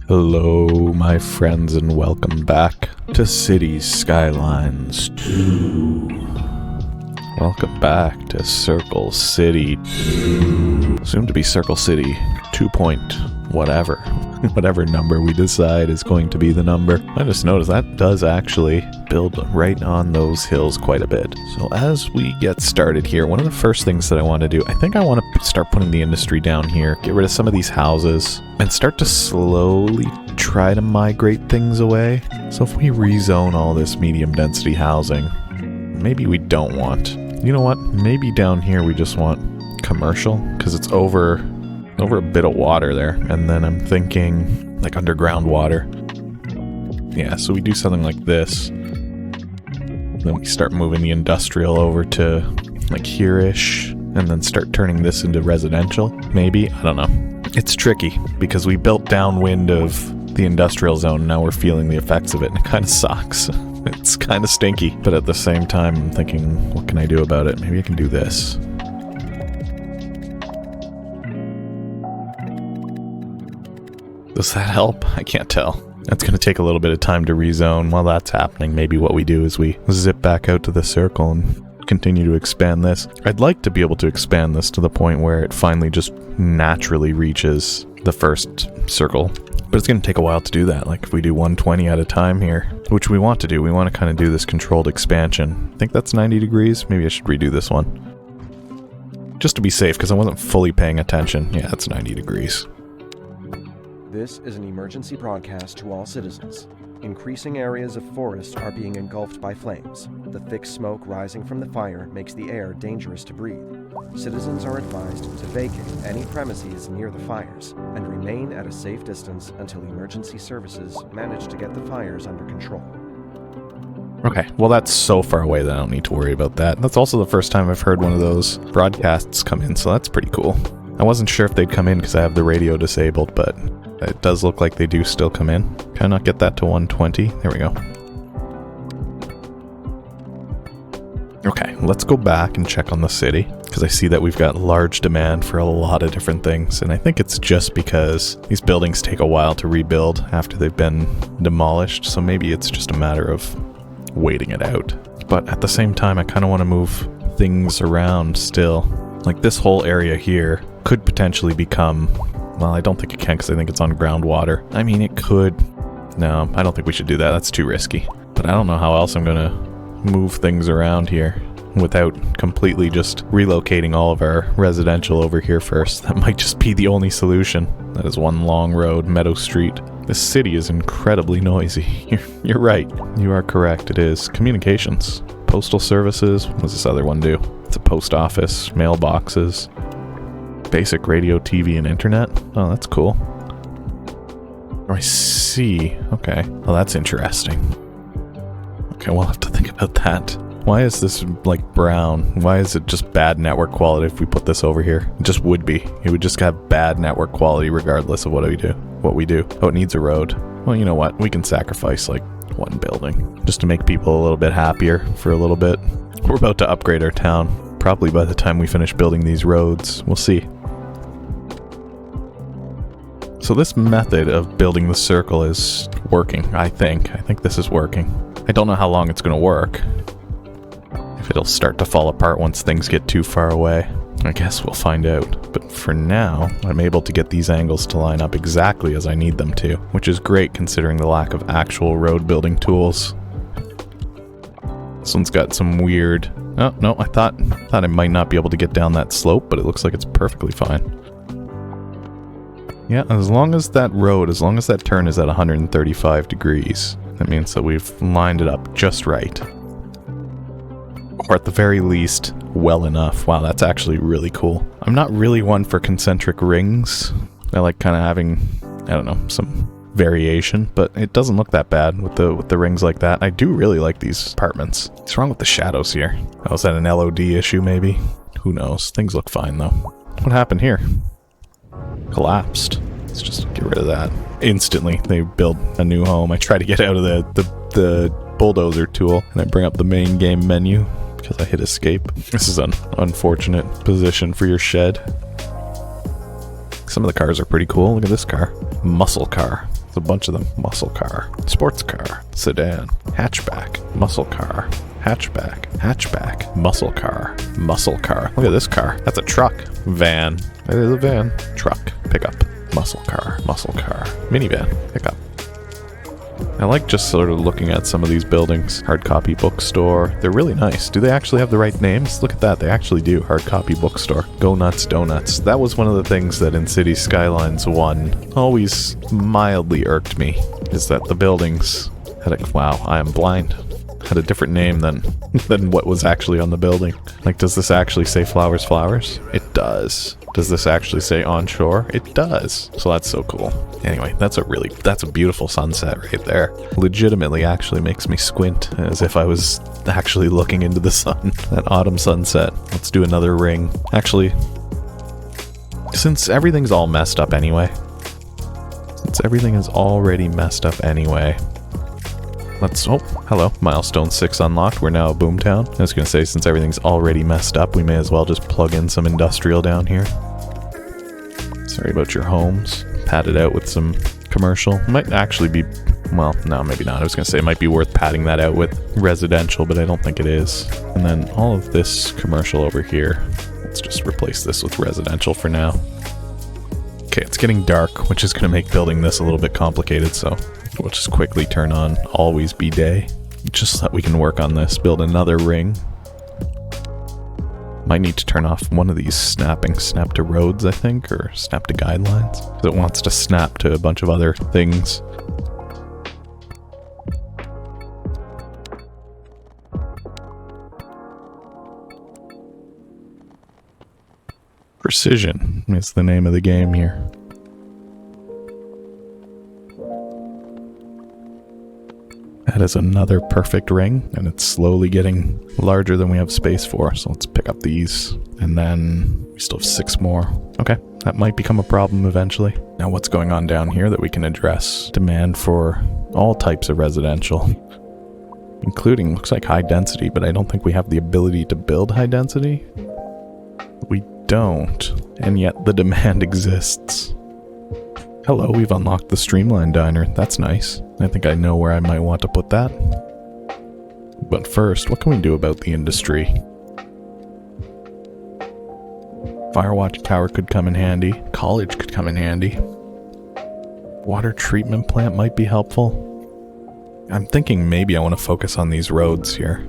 Hello, my friends, and welcome back to Cities Skylines 2. Welcome back to Circle City 2. Soon to be Circle City 2 point whatever. Whatever number we decide is going to be the number. I just noticed that does actually build right on those hills quite a bit. So as we get started here, one of the first things that I want to do, I think I want to start putting the industry down here, get rid of some of these houses, and start to slowly try to migrate things away. So if we rezone all this medium density housing, maybe we don't want, you know what, maybe down here we just want commercial, because it's over a bit of water there, and then I'm thinking like underground water. Yeah, so we do something like this. Then we start moving the industrial over to like here-ish, and then start turning this into residential, maybe? I don't know. It's tricky because we built downwind of the industrial zone, now we're feeling the effects of it, and it kind of sucks. It's kind of stinky, but at the same time I'm thinking, what can I do about it? Maybe I can do this. Does that help? I can't tell. That's going to take a little bit of time to rezone. While that's happening, maybe what we do is we zip back out to the circle and continue to expand this. I'd like to be able to expand this to the point where it finally just naturally reaches the first circle. But it's going to take a while to do that. Like if we do 120 at a time here, which we want to do, we want to kind of do this controlled expansion. I think that's 90 degrees. Maybe I should redo this one. Just to be safe, because I wasn't fully paying attention. Yeah, it's 90 degrees. This is an emergency broadcast to all citizens. Increasing areas of forest are being engulfed by flames. The thick smoke rising from the fire makes the air dangerous to breathe. Citizens are advised to vacate any premises near the fires and remain at a safe distance until emergency services manage to get the fires under control. Okay, well that's so far away that I don't need to worry about that. That's also the first time I've heard one of those broadcasts come in, so that's pretty cool. I wasn't sure if they'd come in because I have the radio disabled, but it does look like they do still come in. Can I not get that to 120? There we go. Okay, let's go back and check on the city, because I see that we've got large demand for a lot of different things, and I think it's just because these buildings take a while to rebuild after they've been demolished, so maybe it's just a matter of waiting it out. But at the same time, I kind of want to move things around still. Like this whole area here could potentially become, well, I don't think it can because I think it's on groundwater. I mean, it could. No, I don't think we should do that. That's too risky. But I don't know how else I'm going to move things around here without completely just relocating all of our residential over here first. That might just be the only solution. That is one long road, Meadow Street. This city is incredibly noisy. You're right. You are correct. It is. Communications. Postal services. What does this other one do? It's a post office, mailboxes, basic radio, TV, and internet. Oh, that's cool. I see. Okay. Well, that's interesting. Okay, we'll have to think about that. Why is this like brown? Why is it just bad network quality if we put this over here? It just would be. It would just have bad network quality regardless of what we do. Oh, it needs a road. Well, you know what? We can sacrifice like one building just to make people a little bit happier for a little bit. We're about to upgrade our town. Probably by the time we finish building these roads. We'll see. So this method of building the circle is working, I think. I think this is working. I don't know how long it's going to work. If it'll start to fall apart once things get too far away. I guess we'll find out. But for now, I'm able to get these angles to line up exactly as I need them to, which is great considering the lack of actual road building tools. This one's got some weird... Oh, no, I thought I might not be able to get down that slope, but it looks like it's perfectly fine. Yeah, as long as that turn is at 135 degrees, that means that we've lined it up just right. Or at the very least, well enough. Wow, that's actually really cool. I'm not really one for concentric rings. I like kind of having, I don't know, some variation, but it doesn't look that bad with the rings like that. I do really like these apartments. What's wrong with the shadows here? Oh, is that an LOD issue maybe? Who knows? Things look fine though. What happened here? Collapsed. Let's just get rid of that. Instantly, they build a new home. I try to get out of the bulldozer tool, and I bring up the main game menu because I hit escape. This is an unfortunate position for your shed. Some of the cars are pretty cool. Look at this car. Muscle car. There's a bunch of them. Muscle car, sports car, sedan, hatchback, muscle car, hatchback, muscle car. Look at this car. That's a truck. Van. That is a van. Truck. Pickup. Muscle car. Minivan. Pickup. I like just sort of looking at some of these buildings. Hard copy bookstore. They're really nice. Do they actually have the right names? Look at that. They actually do. Hard copy bookstore. Go Nuts Donuts. That was one of the things that in Cities Skylines 1 always mildly irked me, is that the buildings had a, wow, I am blind, had a different name than what was actually on the building. Like, does this actually say flowers? It does. Does this actually say onshore? It does. So that's so cool. Anyway, that's a beautiful sunset right there. Legitimately actually makes me squint as if I was actually looking into the sun. That autumn sunset. Let's do another ring. Actually, since everything's all messed up anyway. Since everything is already messed up anyway. Let's, oh, hello, milestone 6 unlocked. We're now a boomtown. I was going to say, since everything's already messed up, we may as well just plug in some industrial down here. Sorry about your homes. Pad it out with some commercial. Might actually be, well, no, maybe not. I was going to say it might be worth padding that out with residential, but I don't think it is. And then all of this commercial over here, let's just replace this with residential for now. Okay, it's getting dark, which is going to make building this a little bit complicated, so we'll just quickly turn on always be day, just so that we can work on this. Build another ring. Might need to turn off one of these snap to roads, I think, or snap to guidelines, because it wants to snap to a bunch of other things. Precision is the name of the game here. That is another perfect ring, and it's slowly getting larger than we have space for, so let's pick up these, and then we still have 6 more. Okay, that might become a problem eventually. Now what's going on down here that we can address? Demand for all types of residential, including, looks like high density, but I don't think we have the ability to build high density. We don't, and yet the demand exists. Hello, we've unlocked the Streamline Diner. That's nice. I think I know where I might want to put that. But first, what can we do about the industry? Firewatch Tower could come in handy. College could come in handy. Water treatment plant might be helpful. I'm thinking maybe I want to focus on these roads here.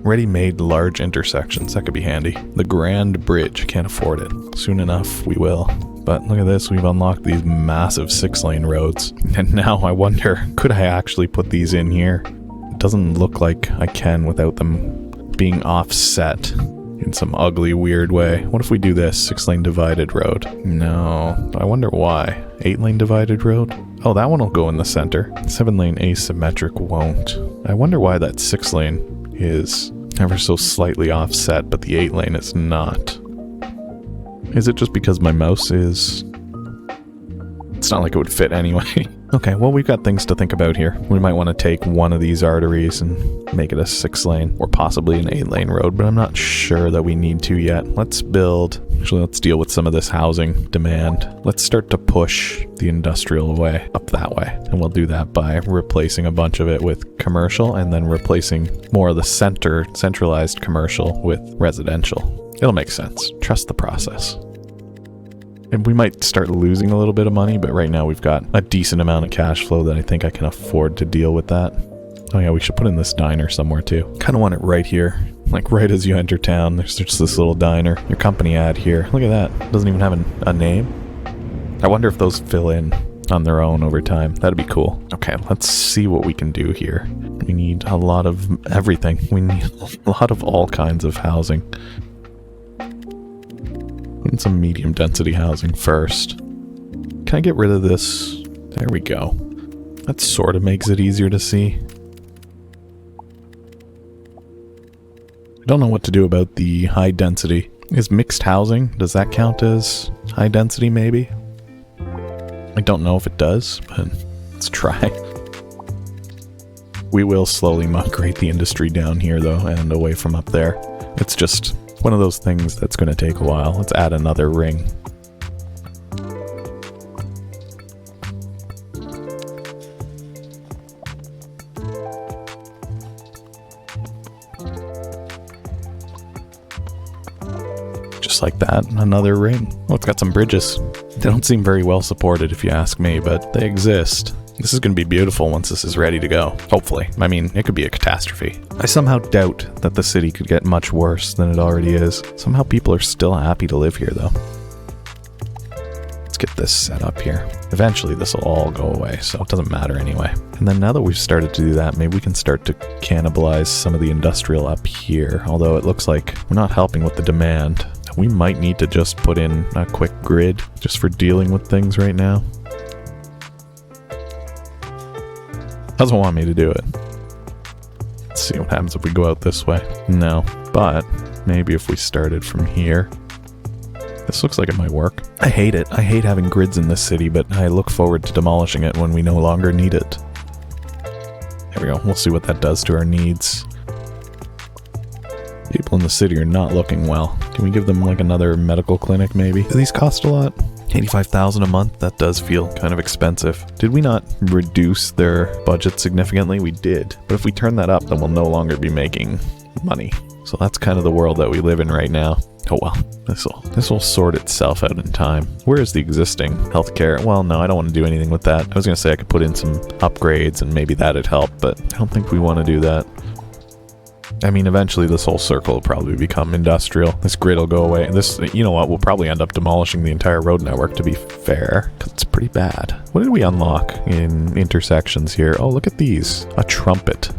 Ready-made large intersections, that could be handy. The Grand Bridge, can't afford it. Soon enough, we will. But look at this, we've unlocked these massive 6-lane roads. And now I wonder, could I actually put these in here? It doesn't look like I can without them being offset in some ugly, weird way. What if we do this? 6-lane divided road. No, I wonder why. 8-lane divided road? Oh, that one will go in the center. 7-lane asymmetric won't. I wonder why that 6-lane is ever so slightly offset, but the 8-lane is not. Is it just because my mouse is... It's not like it would fit anyway. Okay, well, we've got things to think about here. We might want to take one of these arteries and make it a 6-lane, or possibly an 8-lane road, but I'm not sure that we need to yet. Let's build... Actually, let's deal with some of this housing demand. Let's start to push the industrial way up that way. And we'll do that by replacing a bunch of it with commercial, and then replacing more of the centralized commercial with residential. It'll make sense. Trust the process. And we might start losing a little bit of money, but right now we've got a decent amount of cash flow that I think I can afford to deal with that. Oh yeah, we should put in this diner somewhere too. Kind of want it right here. Like right as you enter town, there's just this little diner. Your company ad here. Look at that. Doesn't even have a name. I wonder if those fill in on their own over time. That'd be cool. Okay, let's see what we can do here. We need a lot of everything. We need a lot of all kinds of housing. And some medium density housing first. Can I get rid of this? There we go. That sort of makes it easier to see. I don't know what to do about the high density. Is mixed housing, does that count as high density maybe? I don't know if it does, but let's try. We will slowly migrate the industry down here though, and away from up there. It's just one of those things that's going to take a while. Let's add another ring. Just like that, another ring. Oh, it's got some bridges. They don't seem very well supported if you ask me, but they exist. This is going to be beautiful once this is ready to go. Hopefully. I mean, it could be a catastrophe. I somehow doubt that the city could get much worse than it already is. Somehow people are still happy to live here, though. Let's get this set up here. Eventually, this will all go away, so it doesn't matter anyway. And then now that we've started to do that, maybe we can start to cannibalize some of the industrial up here. Although it looks like we're not helping with the demand. We might need to just put in a quick grid just for dealing with things right now. Doesn't want me to do it. Let's see what happens if we go out this way. No, but maybe if we started from here. This looks like it might work. I hate it. I hate having grids in this city, but I look forward to demolishing it when we no longer need it. There we go. We'll see what that does to our needs. People in the city are not looking well. Can we give them like another medical clinic maybe? Do these cost a lot? 85,000 a month? That does feel kind of expensive. Did we not reduce their budget significantly? We did. But if we turn that up, then we'll no longer be making money. So that's kind of the world that we live in right now. Oh well, this will sort itself out in time. Where is the existing healthcare? Well, no, I don't want to do anything with that. I was going to say I could put in some upgrades and maybe that'd help, but I don't think we want to do that. I mean, eventually this whole circle will probably become industrial. This grid will go away. And this, you know what, we'll probably end up demolishing the entire road network, to be fair, because it's pretty bad. What did we unlock in intersections here? Oh, look at these. A trumpet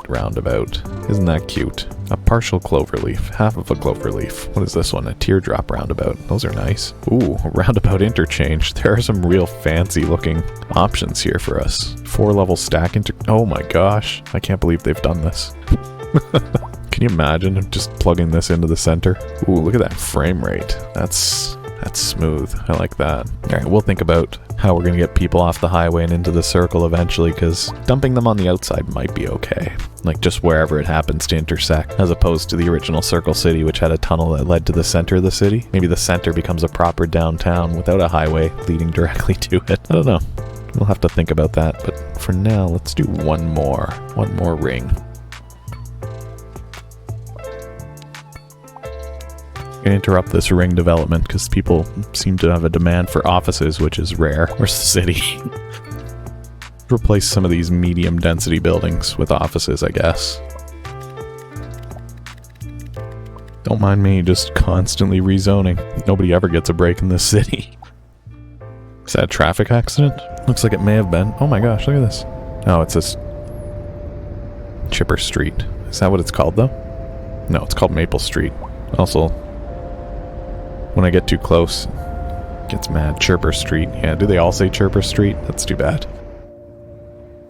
roundabout. Isn't that cute? A partial cloverleaf, half of a cloverleaf. What is this one? A teardrop roundabout. Those are nice. Ooh, a roundabout interchange. There are some real fancy looking options here for us. 4-level stack oh my gosh. I can't believe they've done this. Can you imagine just plugging this into the center? Ooh, look at that frame rate. That's smooth. I like that. All right, we'll think about how we're going to get people off the highway and into the circle eventually, because dumping them on the outside might be okay. Like just wherever it happens to intersect, as opposed to the original Circle City, which had a tunnel that led to the center of the city. Maybe the center becomes a proper downtown without a highway leading directly to it. I don't know. We'll have to think about that. But for now, let's do one more ring. Gonna interrupt this ring development because people seem to have a demand for offices, which is rare. Where's the city? Replace some of these medium density buildings with offices, I guess. Don't mind me just constantly rezoning. Nobody ever gets a break in this city. Is that a traffic accident? Looks like it may have been. Oh my gosh, look at this. Oh, it's this Chipper Street. Is that what it's called though? No, it's called Maple Street. Also, when I get too close, it gets mad. Chirper Street. Yeah, do they all say Chirper Street? That's too bad.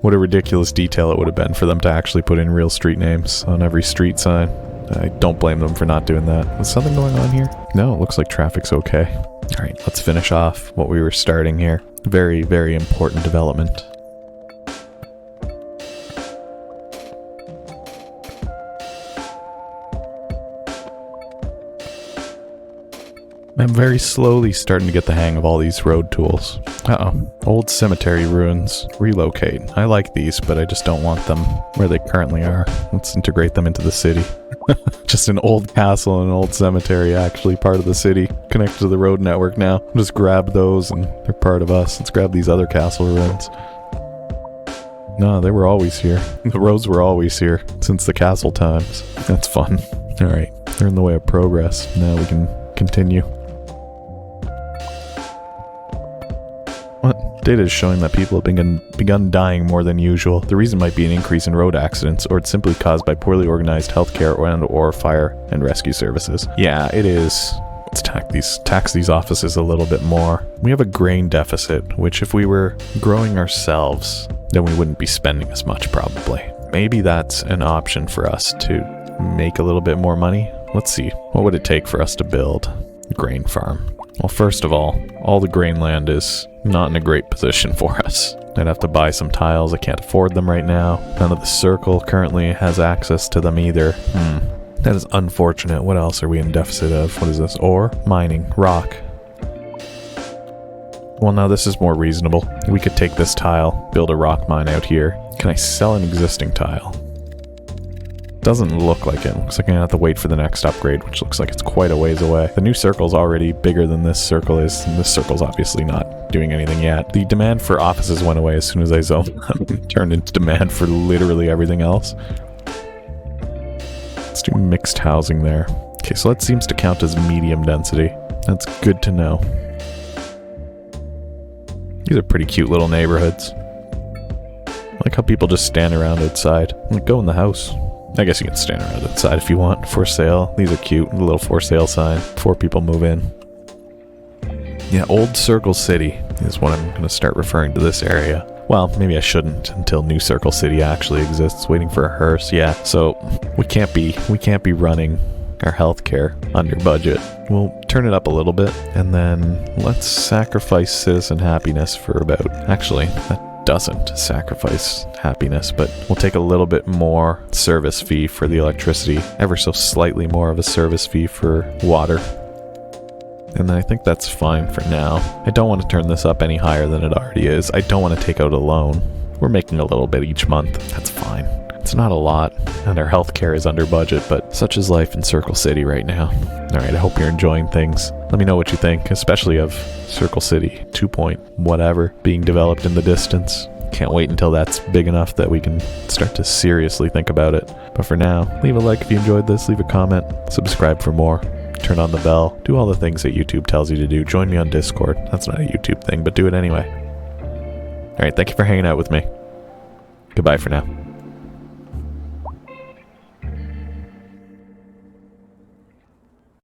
What a ridiculous detail it would have been for them to actually put in real street names on every street sign. I don't blame them for not doing that. Was something going on here? No, it looks like traffic's okay. Alright, let's finish off what we were starting here. Very, very important development. I'm very slowly starting to get the hang of all these road tools. Uh-oh. Old cemetery ruins. Relocate. I like these, but I just don't want them where they currently are. Let's integrate them into the city. Just an old castle and an old cemetery, actually part of the city, connected to the road network now. Just grab those and they're part of us. Let's grab these other castle ruins. No, they were always here. The roads were always here since the castle times. That's fun. Alright, they're in the way of progress. Now we can continue. What? Data is showing that people have begun dying more than usual. The reason might be an increase in road accidents, or it's simply caused by poorly organized healthcare or fire and rescue services. Yeah, it is. Let's tax these offices a little bit more. We have a grain deficit, which if we were growing ourselves, then we wouldn't be spending as much probably. Maybe that's an option for us to make a little bit more money. Let's see. What would it take for us to build a grain farm? Well, first of all the grain land is not in a great position for us. I'd have to buy some tiles. I can't afford them right now. None of the circle currently has access to them either. That is unfortunate. What else are we in deficit of? What is this? Ore? Mining. Rock. Well, now this is more reasonable. We could take this tile, build a rock mine out here. Can I sell an existing tile? Doesn't look like it. Looks like I'm gonna have to wait for the next upgrade, which looks like it's quite a ways away. The new circle's already bigger than this circle is, and this circle's obviously not doing anything yet. The demand for offices went away as soon as I zoned them. Turned into demand for literally everything else. Let's do mixed housing there. Okay, so that seems to count as medium density. That's good to know. These are pretty cute little neighborhoods. I like how people just stand around outside. Like, go in the house. I guess you can stand around outside if you want. For sale. These are cute. A little for sale sign before people move in. Yeah, Old Circle City is what I'm going to start referring to this area. Well, maybe I shouldn't until New Circle City actually exists. Waiting for a hearse. Yeah, so we can't be running our healthcare under budget. We'll turn it up a little bit, and then let's sacrifice citizen happiness for about... Actually, that doesn't sacrifice happiness, but we'll take a little bit more service fee for the electricity, ever so slightly more of a service fee for water. And then I think that's fine for now. I don't want to turn this up any higher than it already is. I don't want to take out a loan. We're making a little bit each month. That's fine. It's not a lot, and our healthcare is under budget, but such is life in Circle City right now. Alright, I hope you're enjoying things. Let me know what you think, especially of Circle City 2 point whatever being developed in the distance. Can't wait until that's big enough that we can start to seriously think about it. But for now, leave a like if you enjoyed this, leave a comment, subscribe for more, turn on the bell, do all the things that YouTube tells you to do. Join me on Discord. That's not a YouTube thing, but do it anyway. Alright, thank you for hanging out with me. Goodbye for now.